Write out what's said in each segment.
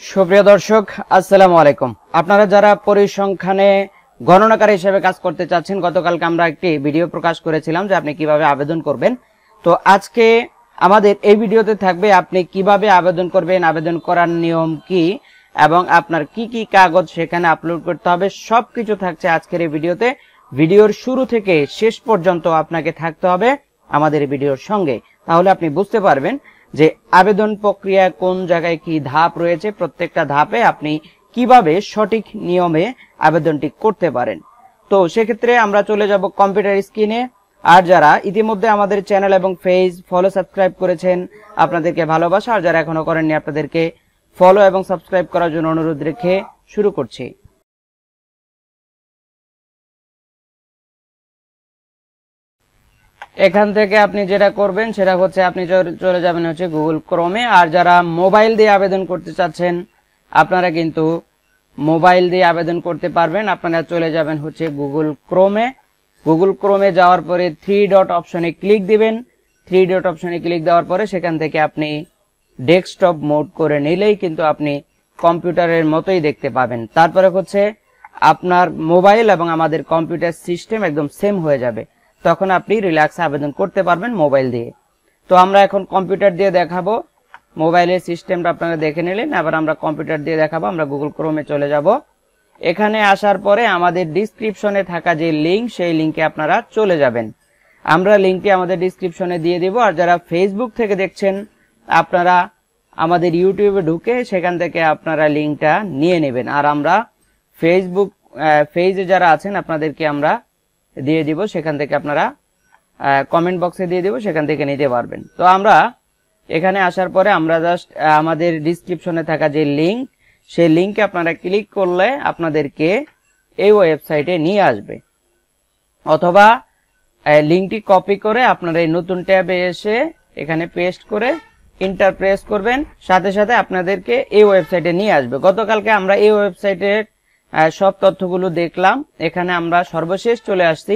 সুপ্রিয় দর্শক, আসসালামু আলাইকুম। আপনারা যারা পরিসংখ্যানে গণনাকারী হিসেবে কাজ করতে চাচ্ছেন, গতকালকে আমরা একটি ভিডিও প্রকাশ করেছিলাম যে আপনি কিভাবে আবেদন করবেন। তো আজকে আমাদের এই ভিডিওতে থাকবে আপনি কিভাবে আবেদন করবেন, আবেদন করার নিয়ম কি এবং আপনার কি কি কাগজ সেখানে আপলোড করতে হবে, সবকিছু থাকছে আজকের এই ভিডিওতে। ভিডিওর শুরু থেকে শেষ পর্যন্ত আপনাকে থাকতে হবে আমাদের ভিডিওর সঙ্গে, তাহলে আপনি বুঝতে পারবেন যে আবেদন প্রক্রিয়া কোন জায়গায় কি ধাপ রয়েছে, প্রত্যেকটা ধাপে আপনি কিভাবে সঠিক নিয়মে আবেদনটি করতে পারেন। তো সেক্ষেত্রে আমরা চলে যাব কম্পিউটার স্ক্রিনে। আর যারা ইতিমধ্যে আমাদের চ্যানেল এবং পেজ ফলো সাবস্ক্রাইব করেছেন আপনাদেরকে ভালোবাসা, আর যারা এখনো করেননি আপনাদেরকে ফলো এবং সাবস্ক্রাইব করার জন্য অনুরোধ রেখে শুরু করছি। এখান থেকে আপনি যেটা করবেন সেটা হচ্ছে আপনি চলে যাবেন হচ্ছে গুগল ক্রোমে। আর যারা মোবাইল দিয়ে আবেদন করতে চাচ্ছেন আপনারা কিন্তু মোবাইল দিয়ে আবেদন করতে পারবেন। আপনারা চলে যাবেন হচ্ছে গুগল ক্রোমে। গুগল ক্রোমে যাওয়ার পরে 3 ডট অপশনে ক্লিক দিবেন। 3 ডট অপশনে ক্লিক দেওয়ার পরে সেখান থেকে আপনি ডেস্কটপ মোড করে নিলেই কিন্তু আপনি কম্পিউটারের মতোই দেখতে পাবেন। তারপরে হচ্ছে আপনার মোবাইল এবং আমাদের কম্পিউটার সিস্টেম একদম সেম হয়ে যাবে, তখন আপনি রিল্যাক্সে আবেদন করতে পারবেন মোবাইল দিয়ে। তো আমরা এখন কম্পিউটার দিয়ে দেখাবো। মোবাইলের সিস্টেমটা আপনারা দেখে নিলেন, এবার আমরা কম্পিউটার দিয়ে দেখাবো। আমরা গুগল ক্রোমে চলে যাব। এখানে আসার পরে আমাদের ডিসক্রিপশনে থাকা যে লিঙ্ক, সেই লিঙ্কে আপনারা চলে যাবেন। আমরা লিঙ্কটি আমাদের ডিসক্রিপশনে দিয়ে দিব। আর যারা ফেসবুক থেকে দেখছেন আপনারা আমাদের ইউটিউবে ঢুকে সেখান থেকে আপনারা লিঙ্কটা নিয়ে নেবেন। আর আমরা ফেসবুক পেজে যারা আছেন আপনাদেরকে আমরা দিয়ে দিব, সেখান থেকে আপনারা কমেন্ট বক্সে দিয়ে দিব, সেখান থেকে নিতে পারবেন। তো আমরা এখানে আসার পরে আমরা জাস্ট আমাদের ডিসক্রিপশনে থাকা যে লিঙ্ক, সেই লিঙ্কে আপনারা ক্লিক করলে আপনাদেরকে এই ওয়েবসাইটে নিয়ে আসবে, অথবা লিঙ্কটি কপি করে আপনারা এই নতুন ট্যাবে এসে এখানে পেস্ট করে এন্টার প্রেস করবেন, সাথে সাথে আপনাদেরকে এই ওয়েবসাইটে নিয়ে আসবে। গতকালকে আমরা এই ওয়েবসাইটের সব তথ্যগুলো দেখলাম। এখানে আমরা সর্বশেষ চলে আসছি।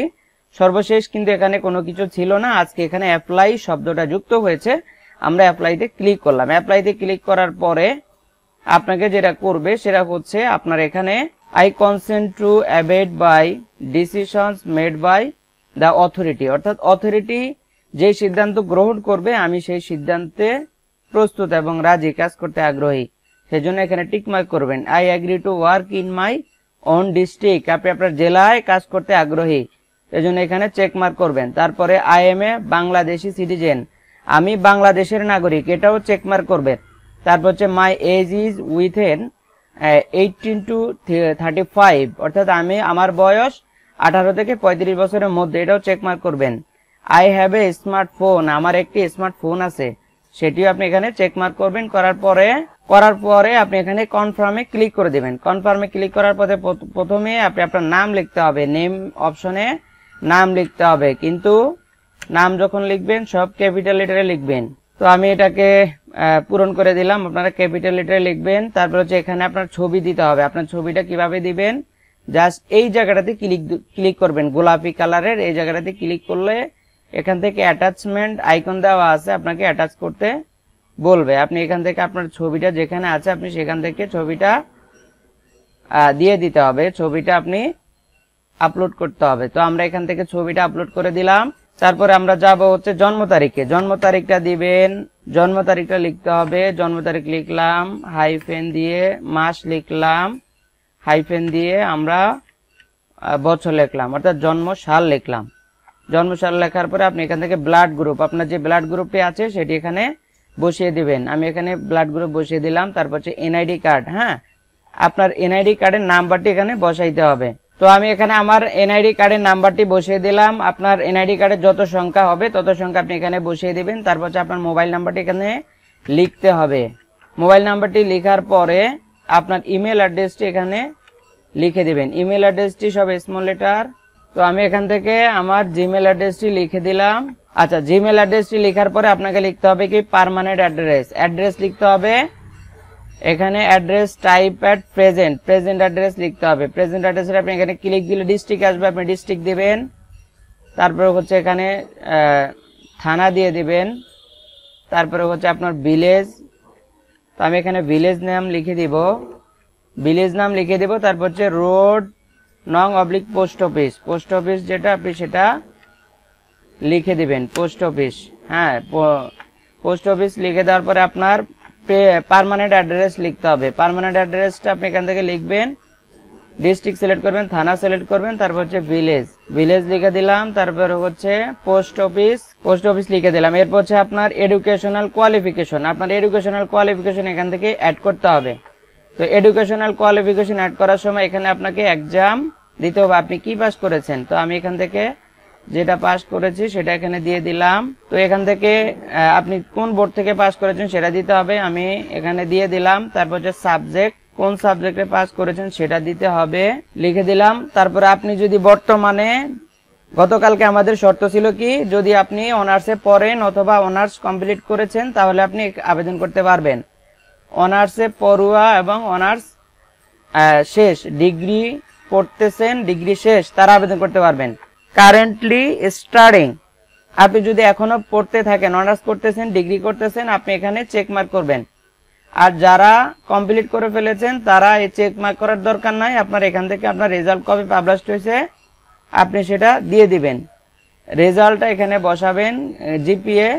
সর্বশেষ কিন্তু এখানে কোনো কিছু ছিল না, আজকে এখানে অ্যাপ্লাই শব্দটা যুক্ত হয়েছে। আমরা অ্যাপ্লাইতে ক্লিক করলাম। অ্যাপ্লাইতে ক্লিক করার পরে আপনাকে যেটা করবে সেটা হচ্ছে আপনার এখানে I consent to abide by decisions made by the authority, অর্থাৎ অথরিটি যে সিদ্ধান্ত গ্রহণ করবে আমি সেই সিদ্ধান্তে প্রস্তুত এবং রাজি, কাজ করতে আগ্রহী। সেজন্য এখানে টিক মার্ক করবেন। I agree to work in my own district, আপনি আপনার জেলায় কাজ করতে আগ্রহী, সেজন্য এখানে চেক মার্ক করবেন। তারপরে I am a Bangladeshi citizen, আমি বাংলাদেশের নাগরিক, এটাও চেক মার্ক করবেন। তারপর হচ্ছে my age is within 18 to 35, অর্থাৎ আমার বয়স 18 থেকে 35 বছরের মধ্যে, এটাও চেক মার্ক করবেন। আই হ্যাভ এ স্মার্টফোন, আমার একটি স্মার্টফোন আছে, সেটিও আপনি এখানে চেক মার্ক করবেন। করার পরে আপনি এখানে কনফার্মে ক্লিক করে দিবেন। কনফার্মে ক্লিক করার পরে প্রথমে আপনি আপনার নাম লিখতে হবে, নেম অপশনে নাম লিখতে হবে, কিন্তু নাম যখন লিখবেন সব ক্যাপিটাল লেটারে লিখবেন। তো আমি এটাকে পূরণ করে দিলাম, আপনারা ক্যাপিটাল লেটারে লিখবেন। তারপর হচ্ছে এখানে আপনার ছবি দিতে হবে। আপনার ছবিটা কিভাবে দিবেন, জাস্ট এই জায়গাটাতে ক্লিক করবেন, গোলাপি কালারের এই জায়গাটাতে ক্লিক করলে এখান থেকে অ্যাটাচমেন্ট আইকন দেওয়া আছে, আপনাকে অ্যাটাচ করতে বলবে। আপনি এখান থেকে আপনার ছবিটা যেখানে আছে আপনি সেখান থেকে ছবিটা দিয়ে দিতে হবে, ছবিটা আপনি আপলোড করতে হবে। তো আমরা এখান থেকে ছবিটা আপলোড করে দিলাম। তারপরে আমরা যাব হচ্ছে জন্ম তারিখে, জন্ম তারিখটা দিবেন, জন্ম তারিখটা লিখতে হবে। জন্ম তারিখ লিখলাম, হাইফেন দিয়ে মাস লিখলাম, হাইফেন দিয়ে আমরা বছর লিখলাম, অর্থাৎ জন্ম সাল লিখলাম। জন্ম সাল লেখার পরে আপনি এখান থেকে ব্লাড গ্রুপ, আপনার যে ব্লাড গ্রুপটি আছে সেটি এখানে বসিয়ে দিবেন। আমি এখানে ব্লাড গ্রুপ বসিয়ে দিলাম। তারপর হচ্ছে এনআইডি কার্ড, হ্যাঁ, আপনার এনআইডি কার্ডের নাম্বারটি এখানে বসাইতে হবে। তো আমি এখানে আমার এনআইডি কার্ডের নাম্বারটি বসিয়ে দিলাম। আপনার এনআইডি কার্ডের যত সংখ্যা হবে তত সংখ্যা আপনি এখানে বসিয়ে দিবেন। তারপর হচ্ছে আপনার মোবাইল নাম্বারটি এখানে লিখতে হবে। মোবাইল নাম্বারটি লেখার পরে আপনার ইমেল অ্যাড্রেসটি এখানে লিখে দিবেন। ইমেল অ্যাড্রেসটি সব স্মল লেটার। তো আমি এখান থেকে আমার জিমেল অ্যাড্রেসটি লিখে দিলাম। আচ্ছা, জিমেল অ্যাড্রেসটি লেখার পরে আপনাকে লিখতে হবে কি পার্মানেন্ট অ্যাড্রেস, অ্যাড্রেস লিখতে হবে এখানে। Address type at present, present address লিখতে হবে। প্রেজেন্ট অ্যাড্রেসে আপনি এখানে ক্লিক দিলে ডিস্ট্রিক্ট আসবে, আপনি ডিস্ট্রিক্ট দিবেন। তারপরে হচ্ছে এখানে থানা দিয়ে দিবেন। তারপরে হচ্ছে আপনার ভিলেজ, তো আমি এখানে ভিলেজ নাম লিখে দিব, তারপর হচ্ছে রোড নং oblique post office, post office যেটা আপনি সেটা লিখে দিবেন, পোস্ট অফিস। হ্যাঁ, পোস্ট অফিস লিখে দেওয়ার পরে আপনার পার্মানেন্ট অ্যাড্রেস লিখতে হবে। পার্মানেন্ট অ্যাড্রেসটা আপনি এখান থেকে লিখবেন, ডিস্ট্রিক্ট সিলেক্ট করবেন, থানা সিলেক্ট করবেন, তারপর হচ্ছে ভিলেজ লিখে দিলাম, তারপর হচ্ছে পোস্ট অফিস লিখে দিলাম। এরপর হচ্ছে আপনার এডুকেশনাল কোয়ালিফিকেশন, আপনার এডুকেশনাল কোয়ালিফিকেশন এখান থেকে অ্যাড করতে হবে। তো এডুকেশনাল কোয়ালিফিকেশন অ্যাড করার সময় এখানে আপনাকে এক্সাম দিতে হবে, আপনি কি পাস করেছেন। তো আমি এখান থেকে যেটা পাস করেছি সেটা এখানে দিয়ে দিলাম। তো এখান থেকে আপনি কোন বোর্ড থেকে পাস করেছেন সেটা দিতে হবে, আমি এখানে দিয়ে দিলাম। তারপর হচ্ছে সাবজেক্ট, কোন সাবজেক্টে পাস করেছেন সেটা দিতে হবে, লিখে দিলাম। তারপরে আপনি যদি বর্তমানে, গতকালকে আমাদের শর্ত ছিল কি, যদি আপনি অনার্সে পড়েন অথবা অনার্স কমপ্লিট করেছেন তাহলে আপনি আবেদন করতে পারবেন। অনার্সে পড়ুয়া এবং অনার্স শেষ, ডিগ্রি পড়তেছেন, ডিগ্রি শেষ, তারা আবেদন করতে পারবেন। কারেন্টলি স্টাডিং, আপনি যদি এখনো পড়তে থাকেন, অনার্স করতেছেন, ডিগ্রি করতেছেন, আপনি এখানে চেক মার্ক করবেন। আর যারা কমপ্লিট করে ফেলেছেন তারা এই চেক মার্ক করার দরকার নাই, আপনার এখান থেকে আপনার রেজাল্ট কবে পাবলিশড হয়েছে আপনি সেটা দিয়ে দিবেন। রেজাল্টটা এখানে বসাবেন, জিপিএ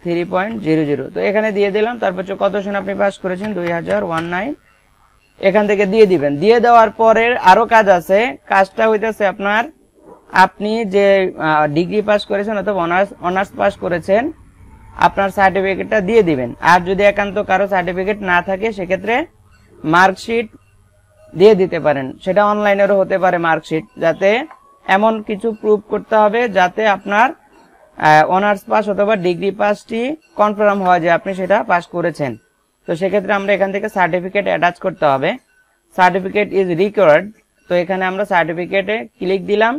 3.00, তো এখানে দিয়ে দিলাম। তারপর কত সন আপনি পাস করেছেন, 2019, এখান থেকে দিয়ে দিবেন। দিয়ে দেওয়ার পরে আরো কাজ আছে, কাজটা হইতেছে আপনার, আপনি যে ডিগ্রি পাস করেছেন অথবা অনার্স পাস করেছেন আপনার সার্টিফিকেটটা দিয়ে দিবেন। আর যদি একান্ত কারো সার্টিফিকেট না থাকে সেক্ষেত্রে মার্কশিট দিয়ে দিতে পারেন, সেটা অনলাইনেরও হতে পারে মার্কশিট, যাতে এমন কিছু প্রুফ করতে হবে যাতে আপনার অনার্স পাস অথবা ডিগ্রি পাসটি কনফার্ম হয় যে আপনি সেটা পাস করেছেন। তো সেক্ষেত্রে আমরা এখান থেকে সার্টিফিকেট অ্যাটাচ করতে হবে, সার্টিফিকেট ইজ রিকোয়ার্ড। তো এখানে আমরা সার্টিফিকেটে ক্লিক দিলাম,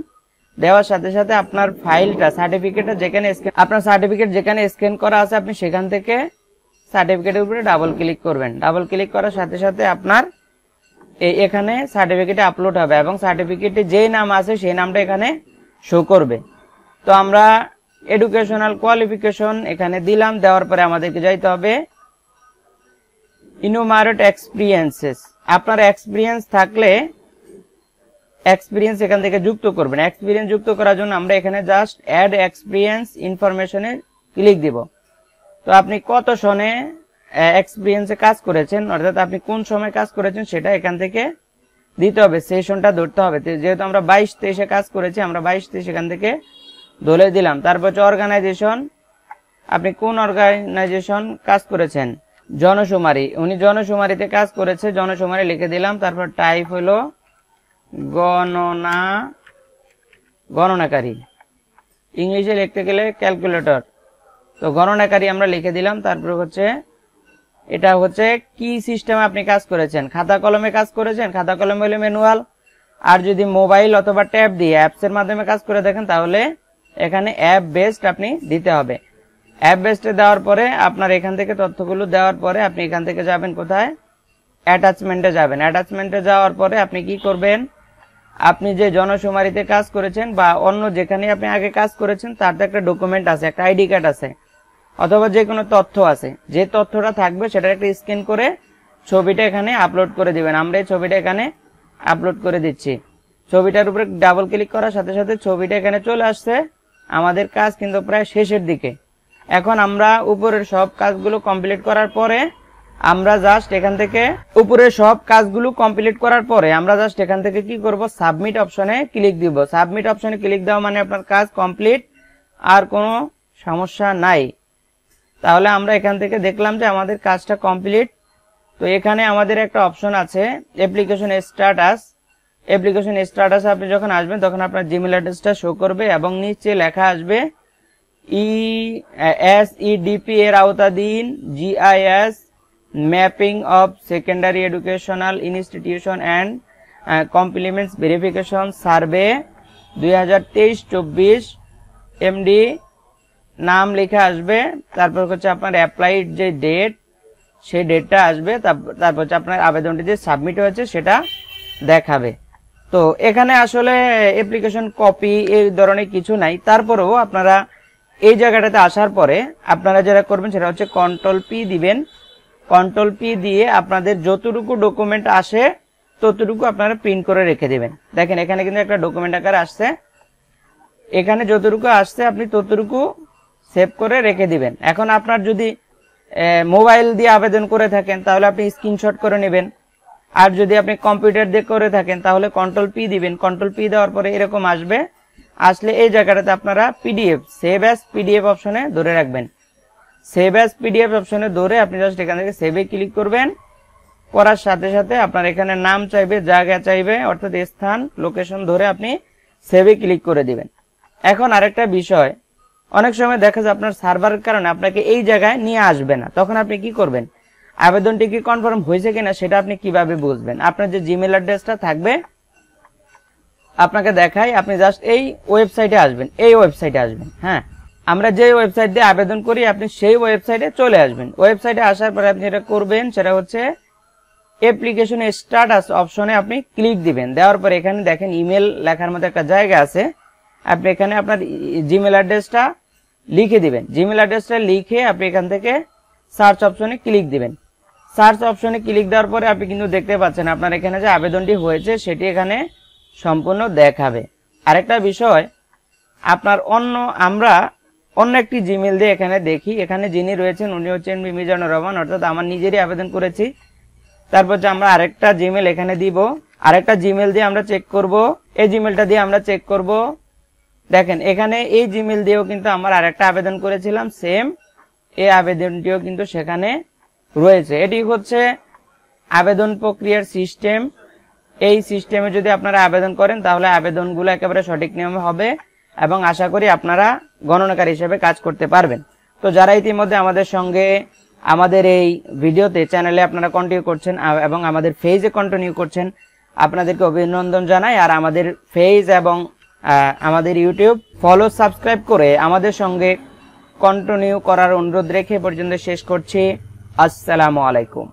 দেওয়ার সাথে সাথে আপনার ফাইলটা, সার্টিফিকেটটা যেখানে আপনার সার্টিফিকেট যেখানে স্ক্যান করা আছে আপনি সেখান থেকে সার্টিফিকেটের উপরে ডাবল ক্লিক করবেন। ডাবল ক্লিক করার সাথে সাথে আপনার এখানে সার্টিফিকেটে আপলোড হবে এবং সার্টিফিকেটে যেই নাম আছে সেই নামটা এখানে শো করবে। তো আমরা এডুকেশনাল কোয়ালিফিকেশন এখানে দিলাম, দেওয়ার পরে আমাদেরকে যাইতে হবে ইনুমারেট এক্সপিরিয়েন্সেস। আপনার এক্সপিরিয়েন্স থাকলে এক্সপিরিয়েন্স এখান থেকে যুক্ত করবেন। এক্সপিরিয়েন্স যুক্ত করার জন্য আমরা এখানে জাস্ট অ্যাড এক্সপিরিয়েন্স ইনফরমেশনে ক্লিক দিব। তো আপনি কত সনে এক্সপিরিয়েন্সে কাজ করেছেন, অর্থাৎ আপনি কোন সময় কাজ করেছেন সেটা এখান থেকে দিতে হবে, সেশনটা ধরতে হবে। যেহেতু আমরা 22-23-এ কাজ করেছি, আমরা 22-23 এখান থেকে ধরে দিলাম। তারপর হচ্ছে অর্গানাইজেশন, আপনি কোন অর্গানাইজেশন কাজ করেছেন, জনশুমারি, উনি জনশুমারিতে কাজ করেছে, জনশুমারি লিখে দিলাম। তারপর টাইপ হলো গণনাকারী, ইংলিশে লিখতে গেলে ক্যালকুলেটর, তো গণনাকারী আমরা লিখে দিলাম। তারপর হচ্ছে এটা হচ্ছে কি সিস্টেমে আপনি কাজ করেছেন, খাতা কলমে কাজ করেছেন, খাতা কলমে হলে ম্যানুয়াল, আর যদি মোবাইল অথবা ট্যাব দিয়ে অ্যাপসের মাধ্যমে কাজ করে দেখেন তাহলে এখানে অ্যাপ বেসড আপনি দিতে হবে। অ্যাপ বেসডে দেওয়ার পরে আপনার এখান থেকে তথ্যগুলো দেওয়ার পরে আপনি এখান থেকে যাবেন কোথায়, অ্যাটাচমেন্টে যাবেন। অ্যাটাচমেন্টে যাওয়ার পরে আপনি কি করবেন, আপনি যে জনশুমারিতে কাজ করেছেন বা অন্য যেখানে আপনি আগে কাজ করেছেন তার তো একটা ডকুমেন্ট আছে, একটা আইডি কার্ড আছে অথবা যে কোনো তথ্য আছে, যে তথ্যটা থাকবে সেটা একটা স্ক্যান করে ছবিটা এখানে আপলোড করে দিবেন। আমরা এই ছবিটা এখানে আপলোড করে দিচ্ছি। ছবিটার উপরে ডাবল ক্লিক করার সাথে সাথে ছবিটা এখানে চলে আসছে। আমাদের কাজ কিন্তু প্রায় শেষের দিকে। এখন আমরা উপরের সব কাজগুলো কমপ্লিট করার পরে আমরা জাস্ট এখান থেকে উপরের সব কাজগুলো কমপ্লিট করার পরে আমরা জাস্ট এখান থেকে কি করব, সাবমিট অপশনে ক্লিক দিব। সাবমিট অপশনে ক্লিক দেওয়া মানে আপনার কাজ কমপ্লিট, আর কোনো সমস্যা নাই। তাহলে আমরা এখান থেকে দেখলাম যে আমাদের কাজটা কমপ্লিট। তো এখানে আমাদের একটা অপশন আছে অ্যাপ্লিকেশন স্ট্যাটাস। অ্যাপ্লিকেশন স্ট্যাটাসে আপনি যখন আসবেন তখন আপনার জিমেল অ্যাড্রেসটা শো করবে এবং নিচে লেখা আসবে SEDP এর আওতাধীন GIS mapping of secondary educational institution and compliments verification survey 2023-24 MD নাম লেখা আসবে। তারপর হচ্ছে আপনার অ্যাপ্লাইড যে ডেট সেই ডেটটা আসবে। তারপর হচ্ছে আপনার আবেদনটি যে সাবমিট হয়েছে সেটা দেখাবে। তো এখানে আসলে অ্যাপ্লিকেশন কপি এই ধরনের কিছু নাই, তারপরেও আপনারা এই জায়গাটাতে আসার পরে আপনারা যেটা করবেন সেটা হচ্ছে কন্ট্রোল পি দিবেন। কন্ট্রোল পি দিয়ে আপনাদের যতটুকু ডকুমেন্ট আসে ততটুকু আপনারা প্রিন্ট করে রেখে দিবেন। দেখেন এখানে কিন্তু একটা ডকুমেন্ট আকারে আসছে, এখানে যতটুকু আসছে আপনি ততটুকু সেভ করে রেখে দিবেন। এখন আপনার যদি মোবাইল দিয়ে আবেদন করে থাকেন তাহলে আপনি স্ক্রিনশট করে নেবেন, আর যদি আপনি কম্পিউটার দিয়ে করে থাকেন তাহলে কন্ট্রোল পি দিবেন। কন্ট্রোল পি দেওয়ার পরে এরকম আসবে, আসলে এই জায়গাটাতে আপনারা পিডিএফ সেভ অ্যাজ পিডিএফ অপশনে ধরে রাখবেন। সেভ অ্যাজ পিডিএফ অপশনে ধরে আপনি জাস্ট এখান থেকে সেভে ক্লিক করবেন। করার সাথে সাথে আপনার এখানে নাম চাইবে, জায়গা চাইবে, অর্থাৎ স্থান লোকেশন ধরে আপনি সেভে ক্লিক করে দিবেন। এখন আরেকটা বিষয়, অনেক সময় দেখা যায় আপনার সার্ভারের কারণে আপনাকে এই জায়গায় নিয়ে আসবে না, তখন আপনি কি করবেন, আবেদনটি কি কনফার্ম হয়েছে কিনা সেটা আপনি কিভাবে বুঝবেন। আপনার যে জিমেল অ্যাড্রেসটা থাকবে আপনাকে দেখাই, আপনি জাস্ট এই ওয়েবসাইটে আসবেন, এই ওয়েবসাইটে আসবেন। হ্যাঁ, আমরা যে ওয়েবসাইট দিয়ে আবেদন করি আপনি সেই ওয়েবসাইটে চলে আসবেন। ওয়েবসাইটে আসার পরে আপনি যেটা করবেন সেটা হচ্ছে অ্যাপ্লিকেশন স্ট্যাটাস অপশনে আপনি ক্লিক দিবেন। দেওয়ার পরে এখানে দেখেন ইমেল লেখার মতো একটা জায়গা আছে, আপনি এখানে আপনার জিমেল অ্যাড্রেসটা লিখে দিবেন। জিমেল অ্যাড্রেসটা লিখে আপনি এখান থেকে সার্চ অপশনে ক্লিক দিবেন। সার্চ অপশনে ক্লিক দেওয়ার পরে আপনি কিন্তু দেখতে পাচ্ছেন আপনার এখানে যে আবেদনটি হয়েছে সেটি এখানে সম্পূর্ণ দেখাবে। আরেকটা বিষয়, আপনার আমরা অন্য একটি জিমেল দিয়ে এখানে দেখি, এখানে যিনি রয়েছেন উনি হচ্ছেন মিজানুর রহমান, অর্থাৎ আমার নিজেরই আবেদন করেছি। তারপর যে আমরা আরেকটা জিমেল এখানে দিব, আরেকটা জিমেল দিয়ে আমরা চেক করব, এই জিমেলটা দিয়ে আমরা চেক করব। দেখেন এখানে এই জিমেল দিয়েও কিন্তু আমার আরেকটা আবেদন করেছিলাম সেম, এই আবেদনটিও কিন্তু সেখানে রয়েছে। এটি হচ্ছে আবেদন প্রক্রিয়ার সিস্টেম। এই সিস্টেমে যদি আপনারা আবেদন করেন তাহলে আবেদনগুলো একেবারে সঠিক নিয়মে হবে এবং আশা করি আপনারা গণনাকারী হিসেবে কাজ করতে পারবেন। তো যারা ইতিমধ্যে আমাদের সঙ্গে আমাদের এই ভিডিওতে চ্যানেলে আপনারা কন্টিনিউ করছেন এবং আমাদের পেজে কন্টিনিউ করছেন, আপনাদেরকে অভিনন্দন জানাই। আর আমাদের পেজ এবং আমাদের ইউটিউব ফলো সাবস্ক্রাইব করে আমাদের সঙ্গে কন্টিনিউ করার অনুরোধ রেখে পর্যন্ত শেষ করছি। আসসালামু আলাইকুম।